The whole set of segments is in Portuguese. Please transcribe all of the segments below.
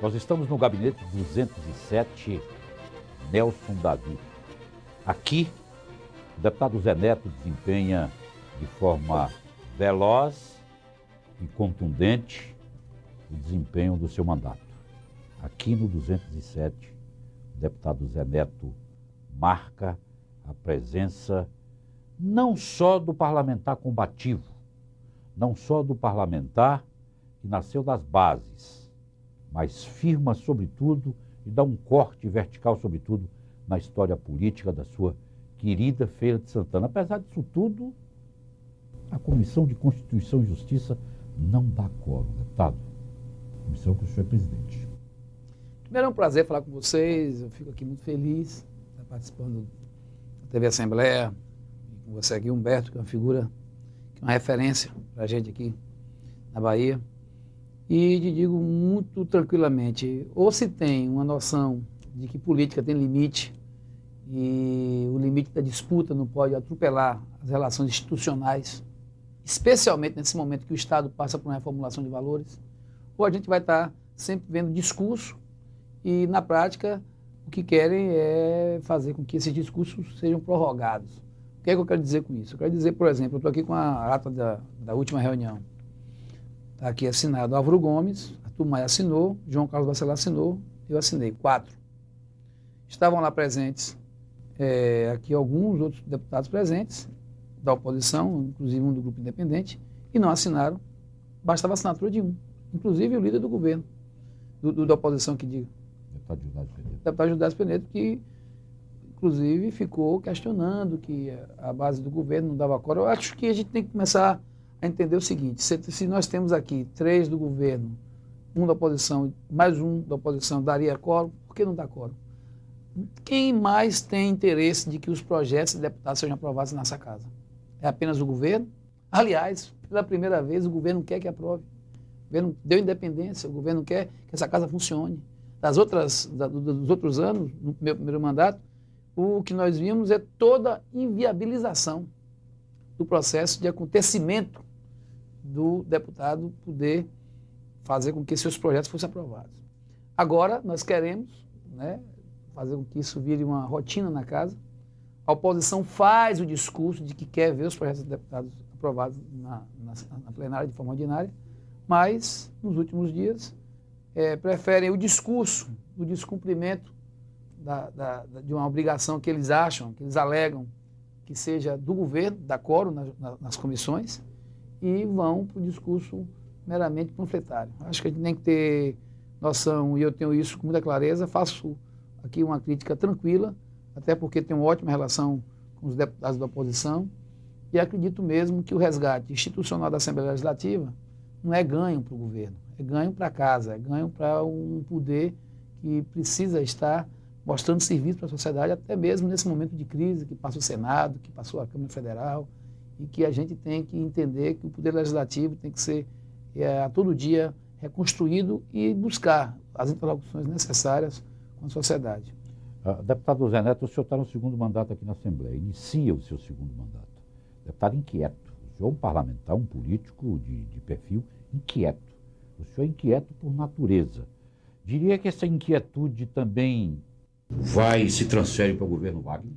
Nós estamos no gabinete 207, Nelson Davi. Aqui, o deputado Zé Neto desempenha de forma veloz e contundente o desempenho do seu mandato. Aqui no 207, o deputado Zé Neto marca a presença não só do parlamentar combativo, não só do parlamentar que nasceu das bases, mas firma sobretudo e dá um corte vertical sobretudo na história política da sua querida Feira de Santana. Apesar disso tudo, a Comissão de Constituição e Justiça não dá quórum, deputado. Comissão que o senhor é presidente. Primeiro é um prazer falar com vocês, eu fico aqui muito feliz de estar participando da TV Assembleia, e com você aqui, Humberto, que é uma figura, que é uma referência para a gente aqui na Bahia. E te digo muito tranquilamente, ou se tem uma noção de que política tem limite, e o limite da disputa não pode atropelar as relações institucionais, especialmente nesse momento que o Estado passa por uma reformulação de valores, ou a gente vai estar sempre vendo discurso e, na prática, o que querem é fazer com que esses discursos sejam prorrogados. O que é que eu quero dizer com isso? Eu quero dizer, por exemplo, eu estou aqui com a ata da última reunião. Está aqui assinado Álvaro Gomes, Arthur Maia assinou, João Carlos Bacelar assinou, eu assinei, 4. Estavam lá presentes aqui alguns outros deputados presentes, da oposição, inclusive um do grupo independente, e não assinaram, bastava a assinatura de um, inclusive o líder do governo, da oposição que diga. Deputado Gildas Penedo. Deputado Gildas Penedo, que inclusive ficou questionando que a base do governo não dava quórum. Eu acho que a gente tem que começar a entender o seguinte: se nós temos aqui 3 do governo, 1 da oposição, mais 1 da oposição daria quórum, por que não dá quórum? Quem mais tem interesse de que os projetos de deputados sejam aprovados nessa casa? É apenas o governo? Aliás, pela primeira vez, o governo quer que aprove. O governo deu independência, o governo quer que essa casa funcione. Dos outros anos, no meu primeiro mandato, o que nós vimos é toda inviabilização do processo de acontecimento do deputado poder fazer com que seus projetos fossem aprovados. Agora, nós queremos, fazer com que isso vire uma rotina na casa. A oposição faz o discurso de que quer ver os projetos de deputados aprovados na plenária de forma ordinária, mas, nos últimos dias, preferem o discurso do descumprimento de uma obrigação que eles acham, que eles alegam que seja do governo, da quórum nas comissões, e vão para o discurso meramente panfletário. Acho que a gente tem que ter noção, e eu tenho isso com muita clareza, faço aqui uma crítica tranquila, até porque tenho uma ótima relação com os deputados da oposição, e acredito mesmo que o resgate institucional da Assembleia Legislativa não é ganho para o governo, é ganho para a casa, é ganho para um poder que precisa estar mostrando serviço para a sociedade, até mesmo nesse momento de crise que passa o Senado, que passou a Câmara Federal, e que a gente tem que entender que o Poder Legislativo tem que ser a todo dia reconstruído e buscar as interlocuções necessárias com a sociedade. Deputado Zé Neto, o senhor está no segundo mandato aqui na Assembleia, inicia o seu segundo mandato. Deputado inquieto, o senhor é um parlamentar, um político de perfil inquieto. O senhor é inquieto por natureza. Diria que essa inquietude também se transfere para o governo Wagner?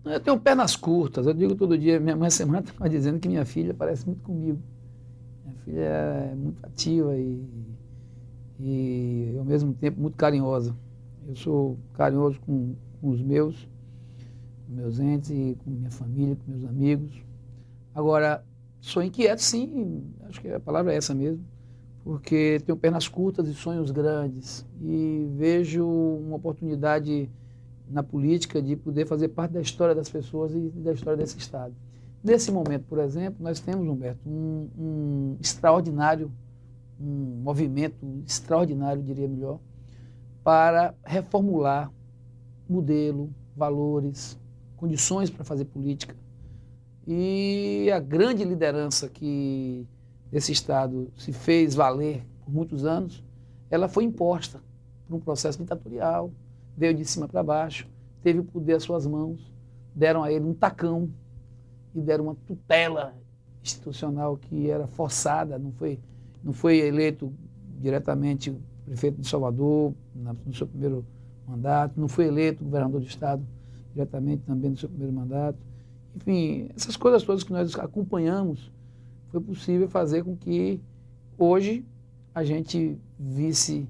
Eu tenho pernas curtas, eu digo todo dia, minha mãe semana estava dizendo que minha filha parece muito comigo. Minha filha é muito ativa e ao mesmo tempo muito carinhosa. Eu sou carinhoso com os meus entes e com minha família, com meus amigos. Agora, sou inquieto sim, acho que a palavra é essa mesmo, porque tenho pernas curtas e sonhos grandes e vejo uma oportunidade na política de poder fazer parte da história das pessoas e da história desse Estado. Nesse momento, por exemplo, nós temos, Humberto, um extraordinário, um movimento extraordinário, diria melhor, para reformular modelo, valores, condições para fazer política. E a grande liderança que esse Estado se fez valer por muitos anos, ela foi imposta por um processo ditatorial, veio de cima para baixo, teve o poder às suas mãos, deram a ele um tacão e deram uma tutela institucional que era forçada, não foi eleito diretamente prefeito de Salvador, no seu primeiro mandato, não foi eleito governador do estado diretamente também no seu primeiro mandato. Enfim, essas coisas todas que nós acompanhamos, foi possível fazer com que hoje a gente visse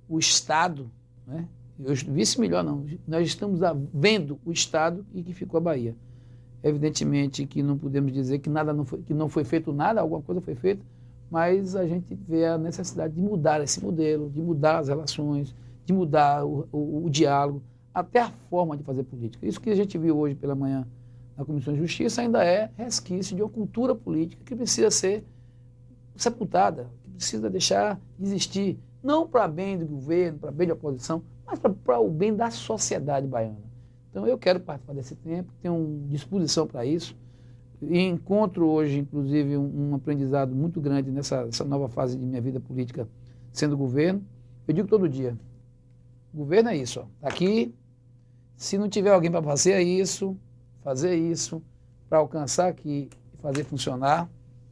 o Estado, né? Visse melhor não, nós estamos vendo o Estado e que ficou a Bahia. Evidentemente que não podemos dizer que não foi feito nada, alguma coisa foi feita, mas a gente vê a necessidade de mudar esse modelo, de mudar as relações, de mudar o diálogo, até a forma de fazer política. Isso que a gente viu hoje pela manhã na Comissão de Justiça ainda é resquício de uma cultura política que precisa ser sepultada, que precisa deixar de existir, não para bem do governo, para bem da oposição, mas para o bem da sociedade baiana. Então eu quero participar desse tempo, tenho disposição para isso, e encontro hoje, inclusive, um aprendizado muito grande nessa nova fase de minha vida política sendo governo. Eu digo todo dia, governo é isso, ó, tá aqui, se não tiver alguém para fazer isso, para alcançar aqui e fazer funcionar,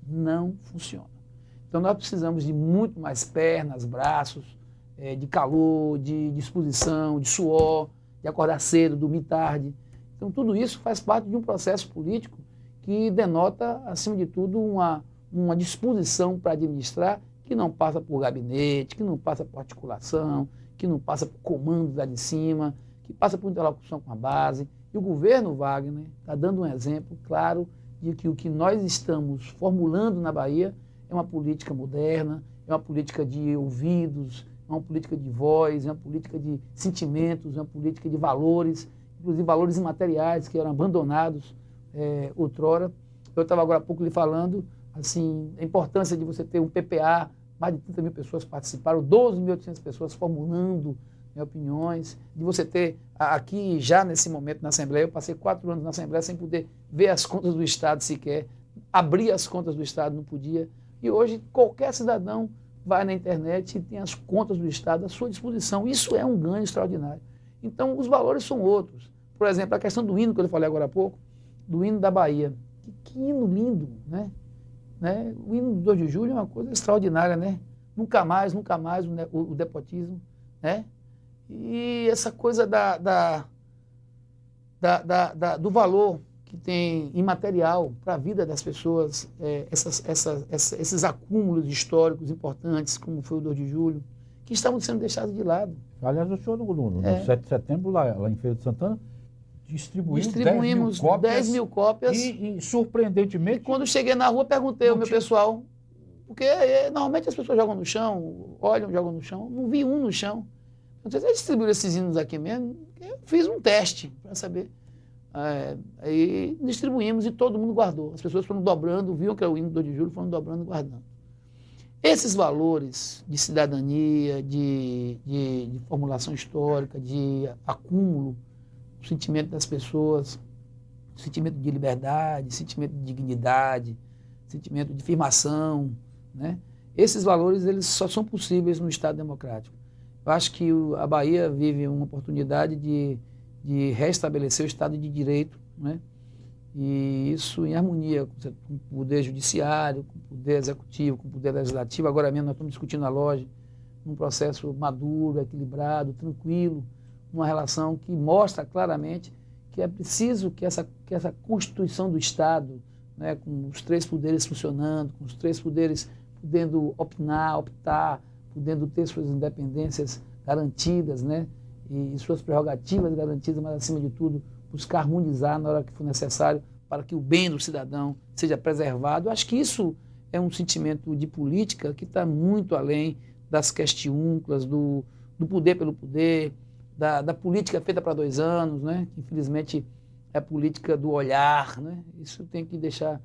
não funciona. Então nós precisamos de muito mais pernas, braços, de calor, de disposição, de suor, de acordar cedo, dormir tarde. Então tudo isso faz parte de um processo político que denota, acima de tudo, uma disposição para administrar que não passa por gabinete, que não passa por articulação, que não passa por comando lá de cima, que passa por interlocução com a base. E o governo Wagner está dando um exemplo claro de que o que nós estamos formulando na Bahia é uma política moderna, é uma política de ouvidos, é uma política de voz, é uma política de sentimentos, é uma política de valores, inclusive valores imateriais que eram abandonados outrora. Eu estava agora há pouco lhe falando assim, a importância de você ter um PPA, mais de 30 mil pessoas participaram, 12.800 pessoas formulando opiniões, de você ter aqui já nesse momento na Assembleia, eu passei 4 anos na Assembleia sem poder ver as contas do Estado sequer, abrir as contas do Estado não podia, e hoje qualquer cidadão vai na internet e tem as contas do Estado à sua disposição. Isso é um ganho extraordinário. Então os valores são outros. Por exemplo, a questão do hino que eu falei agora há pouco, do hino da Bahia. Que hino lindo, né? O hino do 2 de julho é uma coisa extraordinária, né? Nunca mais o despotismo, né? E essa coisa do valor que tem imaterial para a vida das pessoas, esses acúmulos históricos importantes, como foi o 2 de julho, que estavam sendo deixados de lado. Aliás, o senhor no 7 de setembro, lá em Feira de Santana, distribuímos 10 mil cópias. E surpreendentemente... E quando cheguei na rua, perguntei ao meu pessoal, porque normalmente as pessoas jogam no chão, olham, jogam no chão, não vi um no chão. Então, vocês distribuíram esses hinos aqui mesmo? Eu fiz um teste para saber. Aí distribuímos e todo mundo guardou. As pessoas foram dobrando, viam que era o hino do 2 de julho, foram dobrando e guardando. Esses valores de cidadania, de formulação histórica, de acúmulo, o sentimento das pessoas, o sentimento de liberdade, sentimento de dignidade, sentimento de firmação, né? Esses valores eles só são possíveis no Estado democrático. Eu acho que a Bahia vive uma oportunidade de restabelecer o Estado de Direito, né? E isso em harmonia com o Poder Judiciário, com o Poder Executivo, com o Poder Legislativo. Agora mesmo nós estamos discutindo a loja, num processo maduro, equilibrado, tranquilo, uma relação que mostra claramente que é preciso que essa Constituição do Estado, né, com os 3 poderes funcionando, com os 3 poderes podendo optar, podendo ter suas independências garantidas, né, e suas prerrogativas garantidas, mas, acima de tudo, buscar harmonizar na hora que for necessário para que o bem do cidadão seja preservado. Eu acho que isso é um sentimento de política que está muito além das questiúnculas, do poder pelo poder, da política feita para 2 anos, né, que infelizmente é a política do olhar, né. Isso tem que deixar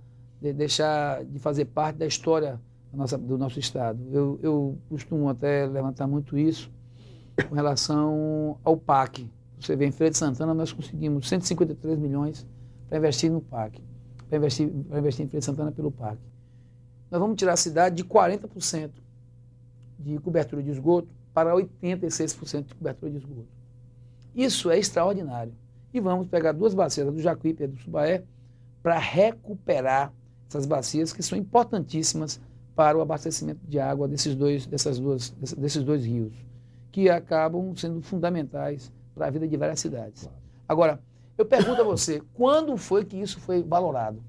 de fazer parte da história do nosso Estado. Eu costumo até levantar muito isso com relação ao PAC. Você vê, em Feira de Santana, nós conseguimos 153 milhões para investir no PAC, para investir em Feira de Santana pelo PAC. Nós vamos tirar a cidade de 40% de cobertura de esgoto para 86% de cobertura de esgoto. Isso é extraordinário. E vamos pegar 2 bacias, a do Jacuípe e a do Subaé, para recuperar essas bacias que são importantíssimas para o abastecimento de água desses dois rios, que acabam sendo fundamentais para a vida de várias cidades. Agora, eu pergunto a você, quando foi que isso foi valorado?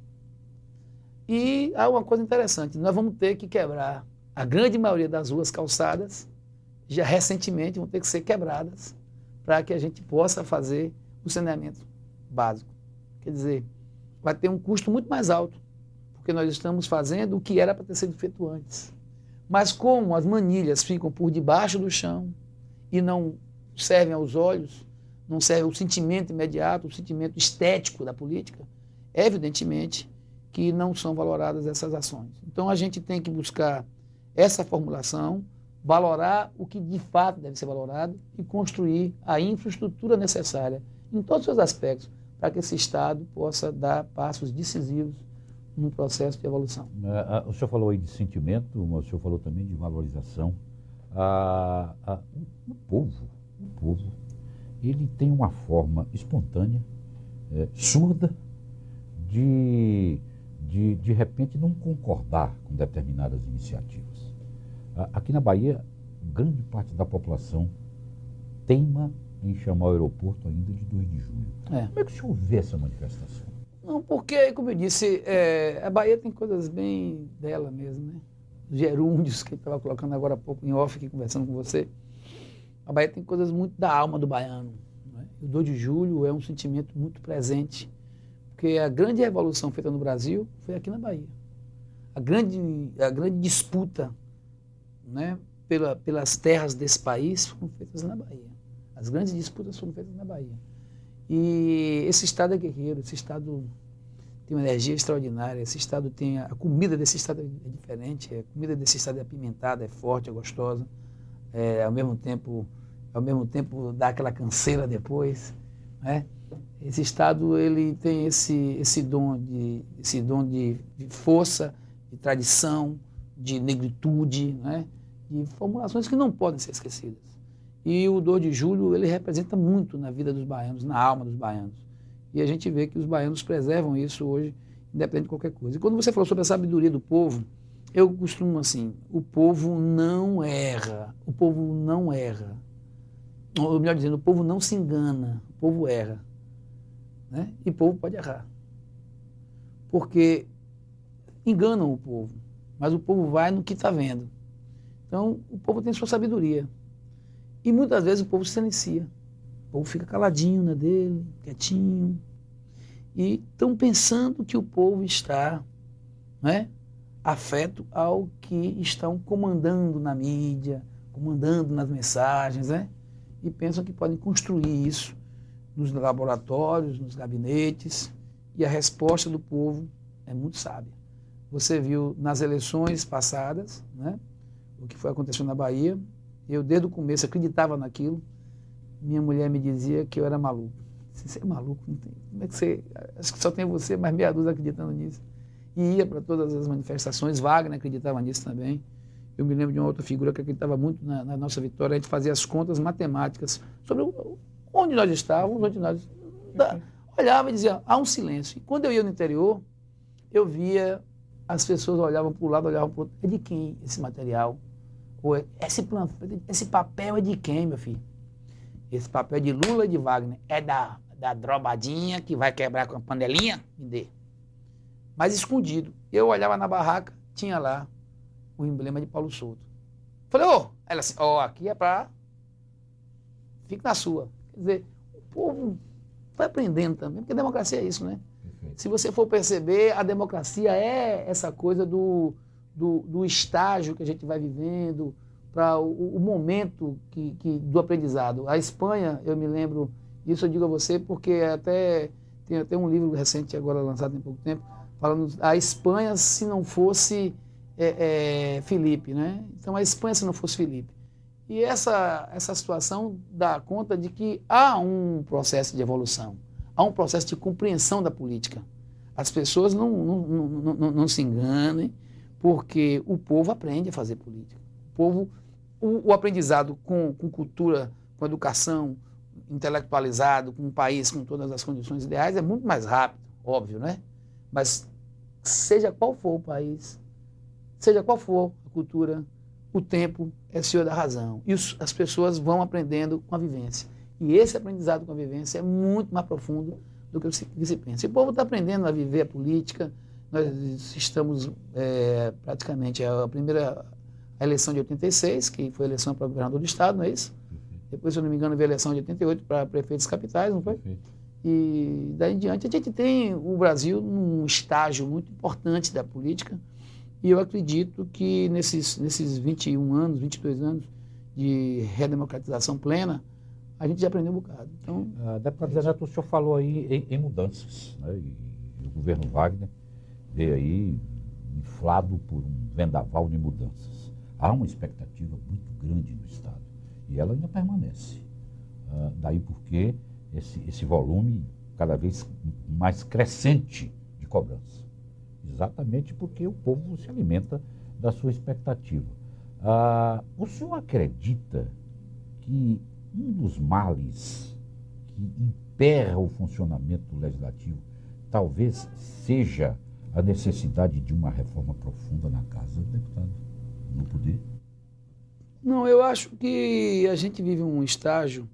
E há uma coisa interessante, nós vamos ter que quebrar a grande maioria das ruas calçadas, já recentemente vão ter que ser quebradas, para que a gente possa fazer o saneamento básico. Quer dizer, vai ter um custo muito mais alto, porque nós estamos fazendo o que era para ter sido feito antes. Mas como as manilhas ficam por debaixo do chão e não servem aos olhos, não serve o sentimento imediato, o sentimento estético da política, evidentemente que não são valoradas essas ações. Então a gente tem que buscar essa formulação, valorar o que de fato deve ser valorado e construir a infraestrutura necessária em todos os seus aspectos para que esse Estado possa dar passos decisivos num processo de evolução. O senhor falou aí de sentimento, mas o senhor falou também de valorização. O povo, ele tem uma forma espontânea, surda, de repente não concordar com determinadas iniciativas. Aqui na Bahia, grande parte da população teima em chamar o aeroporto ainda de 2 de julho. Como é que o senhor vê essa manifestação? Não, porque, como eu disse, a Bahia tem coisas bem dela mesmo, né? Os gerúndios que eu estava colocando agora há pouco em off aqui, conversando com você. A Bahia tem coisas muito da alma do baiano, né? O 2 de julho é um sentimento muito presente, porque a grande revolução feita no Brasil foi aqui na Bahia. A grande disputa, né, pelas terras desse país foram feitas na Bahia. As grandes disputas foram feitas na Bahia. E esse Estado é guerreiro, esse Estado tem uma energia extraordinária, esse Estado tem... A comida desse Estado é diferente, a comida desse Estado é apimentada, é forte, é gostosa, ao mesmo tempo dá aquela canseira depois, né? Esse Estado ele tem esse dom de força, de tradição, de negritude, né? De formulações que não podem ser esquecidas. E o 2 de julho ele representa muito na vida dos baianos, na alma dos baianos. E a gente vê que os baianos preservam isso hoje, independente de qualquer coisa. E quando você falou sobre a sabedoria do povo, eu costumo assim, o povo não erra, o povo não erra. Ou melhor dizendo, o povo não se engana, o povo erra. Né? E o povo pode errar. Porque enganam o povo, mas o povo vai no que está vendo. Então, o povo tem sua sabedoria. E muitas vezes o povo se silencia. O povo fica caladinho na dele, quietinho. E estão pensando que o povo está, né, afeto ao que estão comandando na mídia, comandando nas mensagens, né? E pensam que podem construir isso nos laboratórios, nos gabinetes. E a resposta do povo é muito sábia. Você viu nas eleições passadas, né, o que foi acontecendo na Bahia. Eu, desde o começo, acreditava naquilo. Minha mulher me dizia que eu era maluco. Você é maluco? Não tem. Como é que você... Acho que só tem você, mais meia dúzia acreditando nisso. E ia para todas as manifestações. Wagner acreditava nisso também. Eu me lembro de uma outra figura que acreditava muito na nossa vitória. A gente fazia as contas matemáticas sobre onde nós estávamos, onde nós... Olhava e dizia, há um silêncio. E quando eu ia no interior, eu via as pessoas olhavam para o lado, olhavam para o outro. É de quem esse material? Esse papel é de quem, meu filho? Esse papel é de Lula e de Wagner. É da drobadinha que vai quebrar com a panelinha? Me dê. Mas escondido. Eu olhava na barraca, tinha lá o emblema de Paulo Souto. Falei, ela assim, aqui é para... Fique na sua. Quer dizer, o povo vai aprendendo também, porque a democracia é isso, né? Se você for perceber, a democracia é essa coisa do estágio que a gente vai vivendo, para o momento do aprendizado. A Espanha, eu me lembro, isso eu digo a você, porque tem até um livro recente, agora lançado em pouco tempo, falando a Espanha se não fosse Filipe, né? Então a Espanha se não fosse Filipe. E essa situação dá conta de que há um processo de evolução, há um processo de compreensão da política. As pessoas não se enganem, porque o povo aprende a fazer política. O aprendizado com cultura, com educação, intelectualizado, com um país com todas as condições ideais, é muito mais rápido, óbvio, né? Mas seja qual for o país, seja qual for a cultura, o tempo é senhor da razão. E as pessoas vão aprendendo com a vivência. E esse aprendizado com a vivência é muito mais profundo do que se pensa. E o povo está aprendendo a viver a política. Nós estamos praticamente a eleição de 86, que foi a eleição para governador do estado, não é isso? Depois, se eu não me engano, veio a eleição de 88 para prefeitos capitais, não foi? E daí em diante a gente tem o Brasil num estágio muito importante da política. E eu acredito que nesses 21 anos, 22 anos de redemocratização plena, a gente já aprendeu um bocado. Então, deputado Zé Neto, o senhor falou aí em mudanças, né? E o governo Wagner veio aí inflado por um vendaval de mudanças. Há uma expectativa muito grande no Estado e ela ainda permanece. Daí porque esse volume cada vez mais crescente de cobrança. Exatamente porque o povo se alimenta da sua expectativa. O senhor acredita que um dos males que emperra o funcionamento do legislativo talvez seja a necessidade de uma reforma profunda na Casa, deputado, no poder? Não, eu acho que a gente vive um estágio,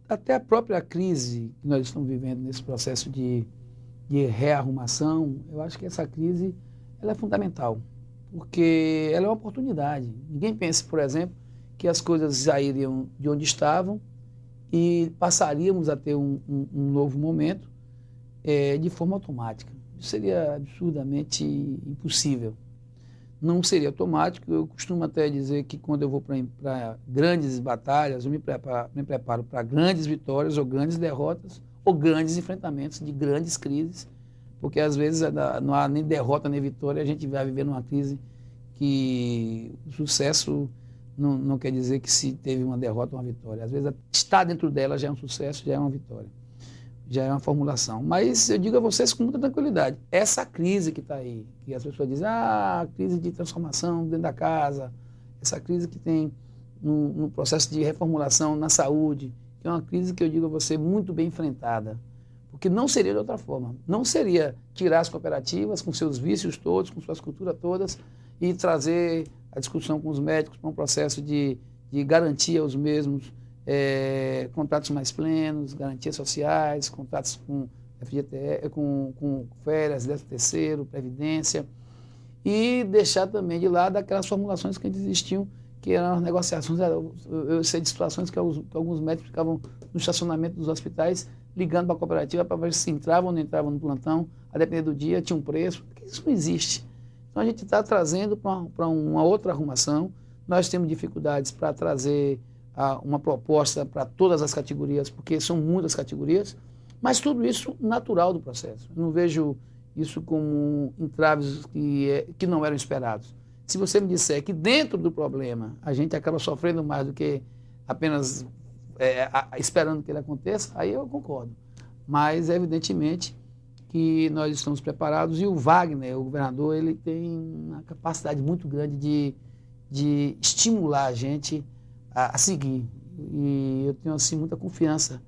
até a própria crise que nós estamos vivendo nesse processo de rearrumação, eu acho que essa crise ela é fundamental, porque ela é uma oportunidade. Ninguém pensa, por exemplo, que as coisas sairiam de onde estavam e passaríamos a ter um novo momento de forma automática. Isso seria absurdamente impossível. Não seria automático. Eu costumo até dizer que quando eu vou para grandes batalhas, eu me preparo para grandes vitórias ou grandes derrotas ou grandes enfrentamentos de grandes crises, porque às vezes não há nem derrota nem vitória, a gente vai viver numa crise que o sucesso não quer dizer que se teve uma derrota ou uma vitória. Às vezes estar dentro dela já é um sucesso, já é uma vitória, já é uma formulação. Mas eu digo a vocês com muita tranquilidade, essa crise que está aí, que as pessoas dizem, crise de transformação dentro da casa, essa crise que tem no processo de reformulação na saúde, que é uma crise que eu digo a você muito bem enfrentada, porque não seria de outra forma. Não seria tirar as cooperativas com seus vícios todos, com suas culturas todas, e trazer a discussão com os médicos para um processo de garantia aos mesmos, contratos mais plenos, garantias sociais, contratos com FGTS, com férias, 13º, previdência, e deixar também de lado aquelas formulações que existiam, que eram as negociações. Eu sei de situações que alguns médicos ficavam no estacionamento dos hospitais ligando para a cooperativa para ver se entravam ou não entravam no plantão, a depender do dia, tinha um preço. Isso não existe. Então a gente está trazendo para uma outra arrumação. Nós temos dificuldades para trazer uma proposta para todas as categorias, porque são muitas categorias, mas tudo isso natural do processo. Eu não vejo isso como entraves que não eram esperados. Se você me disser que dentro do problema a gente acaba sofrendo mais do que apenas esperando que ele aconteça, aí eu concordo. Mas, evidentemente, que nós estamos preparados e o Wagner, o governador, ele tem uma capacidade muito grande de estimular a gente a seguir. E eu tenho, assim, muita confiança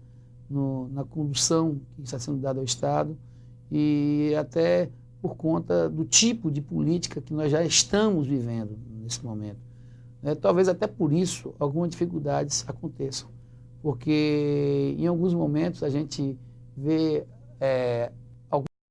na condução que está sendo dada ao Estado e até por conta do tipo de política que nós já estamos vivendo nesse momento. Talvez até por isso algumas dificuldades aconteçam, porque em alguns momentos a gente vê